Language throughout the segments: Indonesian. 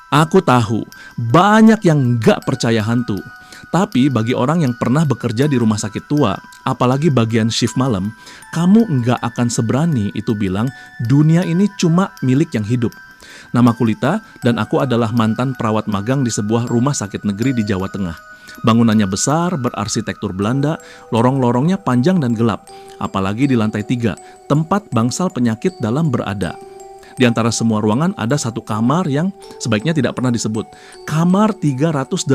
Aku tahu, banyak yang nggak percaya hantu. Tapi bagi orang yang pernah bekerja di rumah sakit tua, apalagi bagian shift malam, kamu nggak akan seberani itu bilang, dunia ini cuma milik yang hidup. Namaku Lita, dan aku adalah mantan perawat magang di sebuah rumah sakit negeri di Jawa Tengah. Bangunannya besar, berarsitektur Belanda, lorong-lorongnya panjang dan gelap, apalagi di lantai 3, tempat bangsal penyakit dalam berada. Di antara semua ruangan ada satu kamar yang sebaiknya tidak pernah disebut. Kamar 308.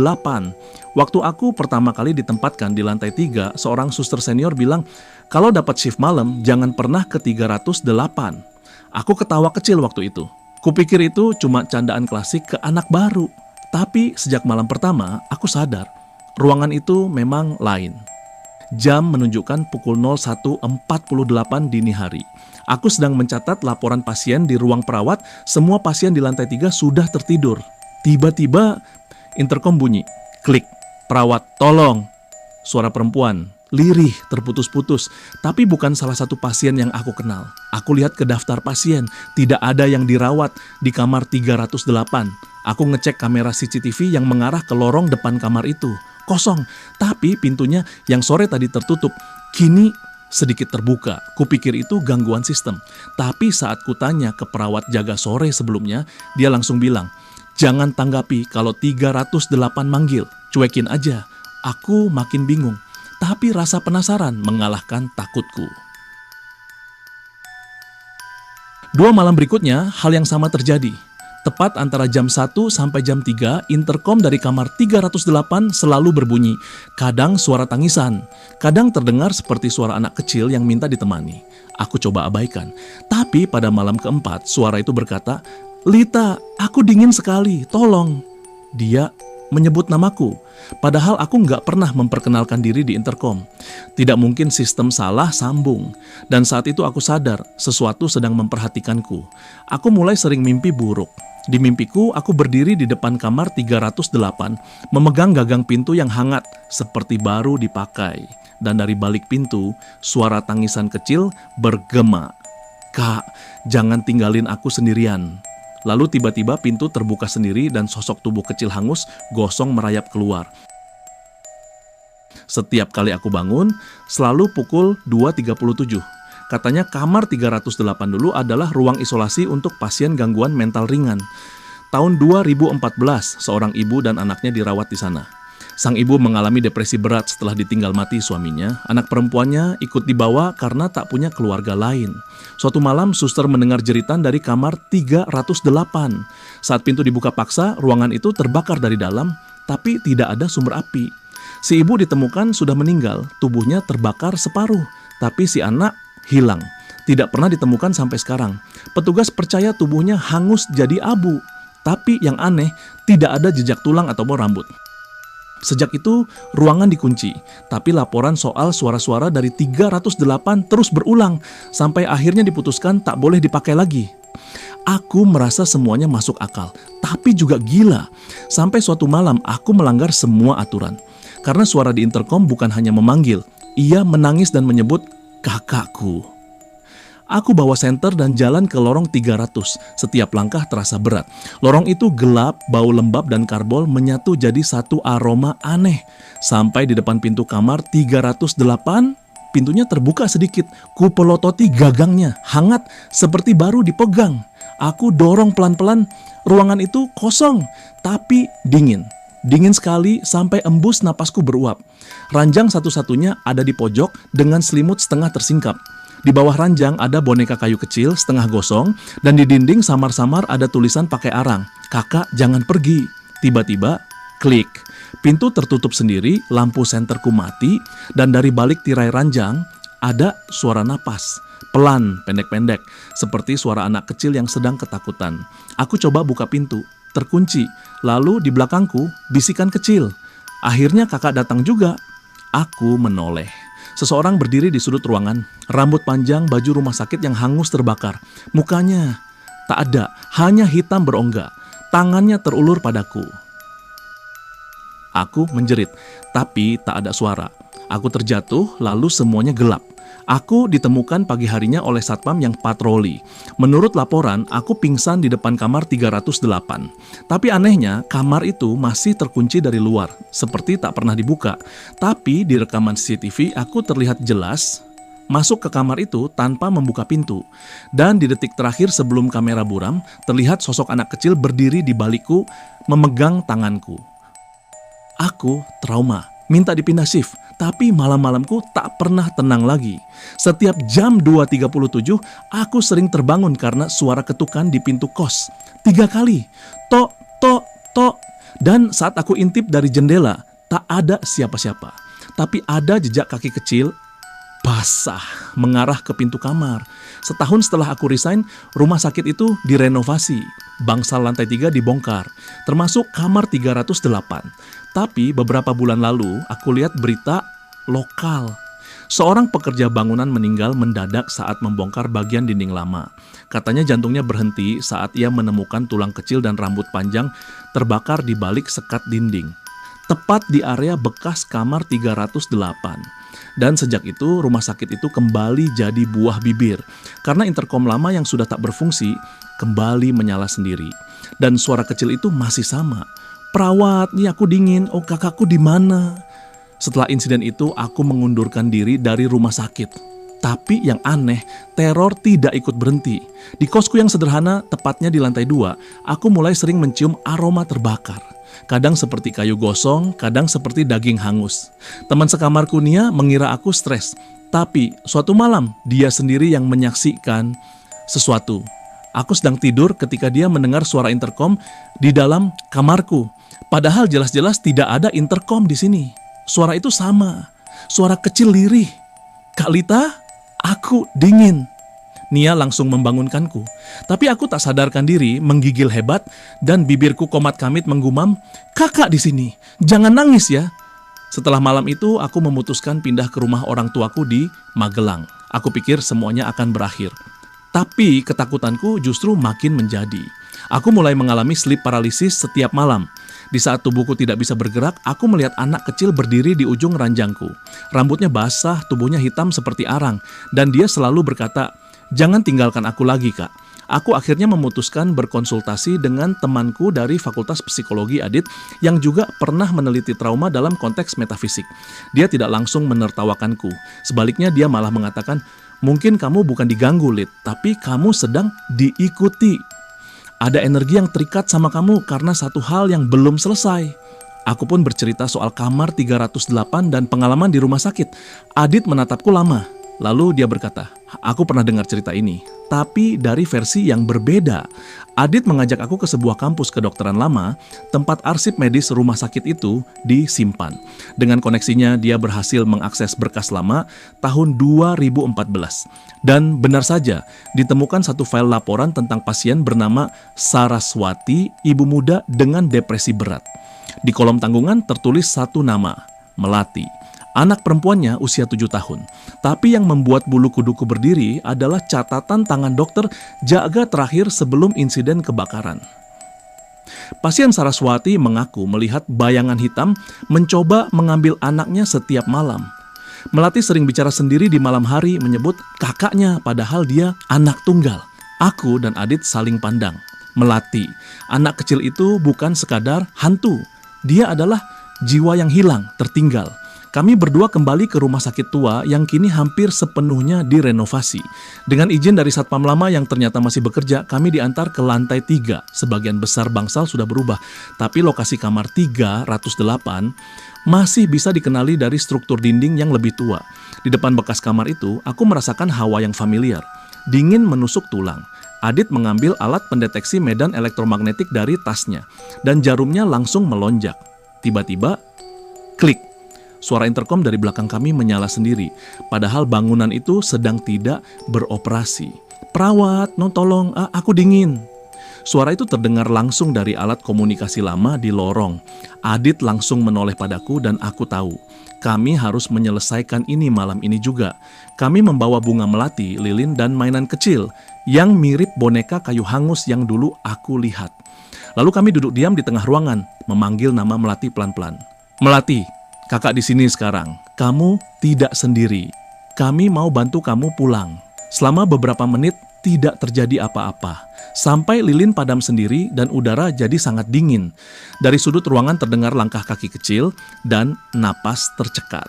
Waktu aku pertama kali ditempatkan di lantai 3, seorang suster senior bilang, kalau dapat shift malam, jangan pernah ke 308. Aku ketawa kecil waktu itu. Kupikir itu cuma candaan klasik ke anak baru. Tapi sejak malam pertama, aku sadar, ruangan itu memang lain. Jam menunjukkan pukul 01.48 dini hari. Aku sedang mencatat laporan pasien di ruang perawat, semua pasien di lantai 3 sudah tertidur. Tiba-tiba interkom bunyi, klik, perawat, tolong. Suara perempuan, lirih, terputus-putus, tapi bukan salah satu pasien yang aku kenal. Aku lihat ke daftar pasien, tidak ada yang dirawat di kamar 308. Aku ngecek kamera CCTV yang mengarah ke lorong depan kamar itu. Kosong, tapi pintunya yang sore tadi tertutup, kini sedikit terbuka. Kupikir itu gangguan sistem. Tapi saat kutanya ke perawat jaga sore sebelumnya, dia langsung bilang, jangan tanggapi kalau 308 manggil, cuekin aja. Aku makin bingung, tapi rasa penasaran mengalahkan takutku. 2 malam berikutnya, hal yang sama terjadi. Tepat antara jam 1 sampai jam 3, interkom dari kamar 308 selalu berbunyi. Kadang suara tangisan, kadang terdengar seperti suara anak kecil yang minta ditemani. Aku coba abaikan. Tapi pada malam keempat, suara itu berkata, Lita, aku dingin sekali, tolong. Dia menyebut namaku, padahal aku nggak pernah memperkenalkan diri di interkom. Tidak mungkin sistem salah sambung. Dan saat itu aku sadar, sesuatu sedang memperhatikanku. Aku mulai sering mimpi buruk. Di mimpiku, aku berdiri di depan kamar 308, memegang gagang pintu yang hangat, seperti baru dipakai. Dan dari balik pintu, suara tangisan kecil bergema. Kak, jangan tinggalin aku sendirian. Lalu tiba-tiba pintu terbuka sendiri dan sosok tubuh kecil hangus gosong merayap keluar. Setiap kali aku bangun, selalu pukul 2.37. Katanya kamar 308 dulu adalah ruang isolasi untuk pasien gangguan mental ringan. Tahun 2014, seorang ibu dan anaknya dirawat di sana. Sang ibu mengalami depresi berat setelah ditinggal mati suaminya. Anak perempuannya ikut dibawa karena tak punya keluarga lain. Suatu malam, suster mendengar jeritan dari kamar 308. Saat pintu dibuka paksa, ruangan itu terbakar dari dalam, tapi tidak ada sumber api. Si ibu ditemukan sudah meninggal, tubuhnya terbakar separuh, tapi si anak hilang. Tidak pernah ditemukan sampai sekarang. Petugas percaya tubuhnya hangus jadi abu, tapi yang aneh, tidak ada jejak tulang ataupun rambut. Sejak itu, ruangan dikunci, tapi laporan soal suara-suara dari 308 terus berulang, sampai akhirnya diputuskan tak boleh dipakai lagi. Aku merasa semuanya masuk akal, tapi juga gila. Sampai suatu malam, aku melanggar semua aturan. Karena suara di interkom bukan hanya memanggil, ia menangis dan menyebut kakakku. Aku bawa senter dan jalan ke lorong 300. Setiap langkah terasa berat. Lorong itu gelap, bau lembab dan karbol menyatu jadi satu aroma aneh. Sampai di depan pintu kamar 308, pintunya terbuka sedikit. Kupelototi gagangnya, hangat seperti baru dipegang. Aku dorong pelan-pelan, ruangan itu kosong, tapi dingin. Dingin sekali sampai embus napasku beruap. Ranjang satu-satunya ada di pojok dengan selimut setengah tersingkap. Di bawah ranjang ada boneka kayu kecil setengah gosong, dan di dinding samar-samar ada tulisan pakai arang, "Kakak jangan pergi." Tiba-tiba, klik. Pintu tertutup sendiri, lampu senterku mati, dan dari balik tirai ranjang ada suara napas. Pelan, pendek-pendek, seperti suara anak kecil yang sedang ketakutan. Aku coba buka pintu, terkunci. Lalu di belakangku, bisikan kecil. Akhirnya kakak datang juga. Aku menoleh. Seseorang berdiri di sudut ruangan, rambut panjang, baju rumah sakit yang hangus terbakar. Mukanya tak ada, hanya hitam berongga. Tangannya terulur padaku. Aku menjerit, tapi tak ada suara. Aku terjatuh, lalu semuanya gelap. Aku ditemukan pagi harinya oleh satpam yang patroli. Menurut laporan, aku pingsan di depan kamar 308. Tapi anehnya, kamar itu masih terkunci dari luar, seperti tak pernah dibuka. Tapi di rekaman CCTV, aku terlihat jelas masuk ke kamar itu tanpa membuka pintu. Dan di detik terakhir sebelum kamera buram, terlihat sosok anak kecil berdiri di balikku, memegang tanganku. Aku trauma, minta dipindah shift, tapi malam-malamku tak pernah tenang lagi. Setiap jam 2.37, aku sering terbangun karena suara ketukan di pintu kos. 3 kali, tok, tok, tok. Dan saat aku intip dari jendela, tak ada siapa-siapa. Tapi ada jejak kaki kecil, basah, mengarah ke pintu kamar. Setahun setelah aku resign, rumah sakit itu direnovasi. Bangsal lantai 3 dibongkar, termasuk kamar 308. Tapi beberapa bulan lalu, aku lihat berita lokal. Seorang pekerja bangunan meninggal mendadak saat membongkar bagian dinding lama. Katanya jantungnya berhenti saat ia menemukan tulang kecil dan rambut panjang terbakar di balik sekat dinding. Tepat di area bekas kamar 308. Dan sejak itu, rumah sakit itu kembali jadi buah bibir. Karena interkom lama yang sudah tak berfungsi, kembali menyala sendiri. Dan suara kecil itu masih sama. Perawat, nih aku dingin, oh kakakku di mana? Setelah insiden itu, aku mengundurkan diri dari rumah sakit. Tapi yang aneh, teror tidak ikut berhenti. Di kosku yang sederhana, tepatnya di lantai 2, aku mulai sering mencium aroma terbakar. Kadang seperti kayu gosong, kadang seperti daging hangus. Teman sekamarku Nia mengira aku stres. Tapi suatu malam, dia sendiri yang menyaksikan sesuatu. Aku sedang tidur ketika dia mendengar suara interkom di dalam kamarku. Padahal jelas-jelas tidak ada interkom di sini. Suara itu sama, suara kecil lirih. Kak Lita, aku dingin. Nia langsung membangunkanku. Tapi aku tak sadarkan diri, menggigil hebat, dan bibirku komat kamit menggumam, kakak di sini, jangan nangis ya. Setelah malam itu, aku memutuskan pindah ke rumah orang tuaku di Magelang. Aku pikir semuanya akan berakhir. Tapi ketakutanku justru makin menjadi. Aku mulai mengalami sleep paralysis setiap malam. Di saat tubuhku tidak bisa bergerak, aku melihat anak kecil berdiri di ujung ranjangku. Rambutnya basah, tubuhnya hitam seperti arang, dan dia selalu berkata, jangan tinggalkan aku lagi, Kak. Aku akhirnya memutuskan berkonsultasi dengan temanku dari Fakultas Psikologi Adit yang juga pernah meneliti trauma dalam konteks metafisik. Dia tidak langsung menertawakanku. Sebaliknya dia malah mengatakan, mungkin kamu bukan diganggu, Lid, tapi kamu sedang diikuti. Ada energi yang terikat sama kamu karena satu hal yang belum selesai. Aku pun bercerita soal kamar 308 dan pengalaman di rumah sakit. Adit menatapku lama. Lalu dia berkata, aku pernah dengar cerita ini, tapi dari versi yang berbeda. Adit mengajak aku ke sebuah kampus kedokteran lama, tempat arsip medis rumah sakit itu disimpan. Dengan koneksinya, dia berhasil mengakses berkas lama tahun 2014. Dan benar saja, ditemukan satu file laporan tentang pasien bernama Saraswati, ibu muda dengan depresi berat. Di kolom tanggungan tertulis satu nama, Melati. Anak perempuannya usia 7 tahun. Tapi yang membuat bulu kuduku berdiri adalah catatan tangan dokter jaga terakhir sebelum insiden kebakaran. Pasien Saraswati mengaku melihat bayangan hitam mencoba mengambil anaknya setiap malam. Melati sering bicara sendiri di malam hari menyebut kakaknya padahal dia anak tunggal. Aku dan Adit saling pandang. Melati, anak kecil itu bukan sekadar hantu. Dia adalah jiwa yang hilang, tertinggal. Kami berdua kembali ke rumah sakit tua yang kini hampir sepenuhnya direnovasi. Dengan izin dari satpam lama yang ternyata masih bekerja, kami diantar ke lantai 3. Sebagian besar bangsal sudah berubah, tapi lokasi kamar 308 masih bisa dikenali dari struktur dinding yang lebih tua. Di depan bekas kamar itu, aku merasakan hawa yang familiar. Dingin menusuk tulang. Adit mengambil alat pendeteksi medan elektromagnetik dari tasnya, dan jarumnya langsung melonjak. Tiba-tiba, klik. Suara interkom dari belakang kami menyala sendiri, padahal bangunan itu sedang tidak beroperasi. Perawat, no tolong, aku dingin. Suara itu terdengar langsung dari alat komunikasi lama di lorong. Adit langsung menoleh padaku dan aku tahu, kami harus menyelesaikan ini malam ini juga. Kami membawa bunga melati, lilin, dan mainan kecil yang mirip boneka kayu hangus yang dulu aku lihat. Lalu kami duduk diam di tengah ruangan, memanggil nama Melati pelan-pelan. Melati, kakak di sini sekarang. Kamu tidak sendiri. Kami mau bantu kamu pulang. Selama beberapa menit tidak terjadi apa-apa. Sampai lilin padam sendiri dan udara jadi sangat dingin. Dari sudut ruangan terdengar langkah kaki kecil dan napas tercekat.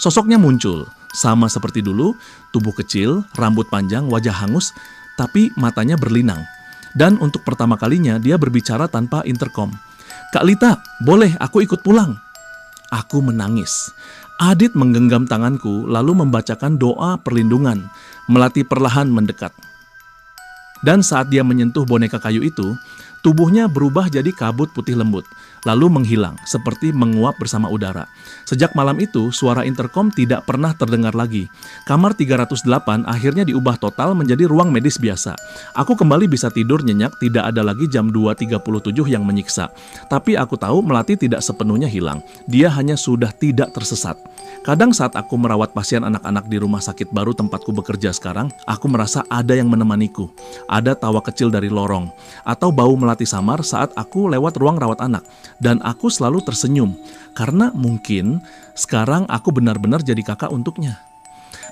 Sosoknya muncul, sama seperti dulu, tubuh kecil, rambut panjang, wajah hangus, tapi matanya berlinang. Dan untuk pertama kalinya dia berbicara tanpa interkom. "Kak Lita, boleh aku ikut pulang?" Aku menangis. Adit menggenggam tanganku lalu membacakan doa perlindungan, melati perlahan mendekat. Dan saat dia menyentuh boneka kayu itu, tubuhnya berubah jadi kabut putih lembut, lalu menghilang seperti menguap bersama udara. Sejak malam itu, suara interkom tidak pernah terdengar lagi. Kamar 308 akhirnya diubah total menjadi ruang medis biasa. Aku kembali bisa tidur nyenyak, tidak ada lagi jam 2.37 yang menyiksa. Tapi aku tahu Melati tidak sepenuhnya hilang. Dia hanya sudah tidak tersesat. Kadang saat aku merawat pasien anak-anak di rumah sakit baru tempatku bekerja sekarang, aku merasa ada yang menemaniku. Ada tawa kecil dari lorong, atau bau melati samar saat aku lewat ruang rawat anak. Dan aku selalu tersenyum, karena mungkin sekarang aku benar-benar jadi kakak untuknya.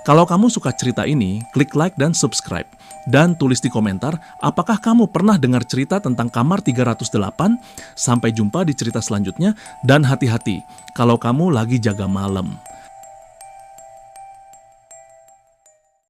Kalau kamu suka cerita ini, klik like dan subscribe. Dan tulis di komentar, apakah kamu pernah dengar cerita tentang kamar 308? Sampai jumpa di cerita selanjutnya, dan hati-hati kalau kamu lagi jaga malam.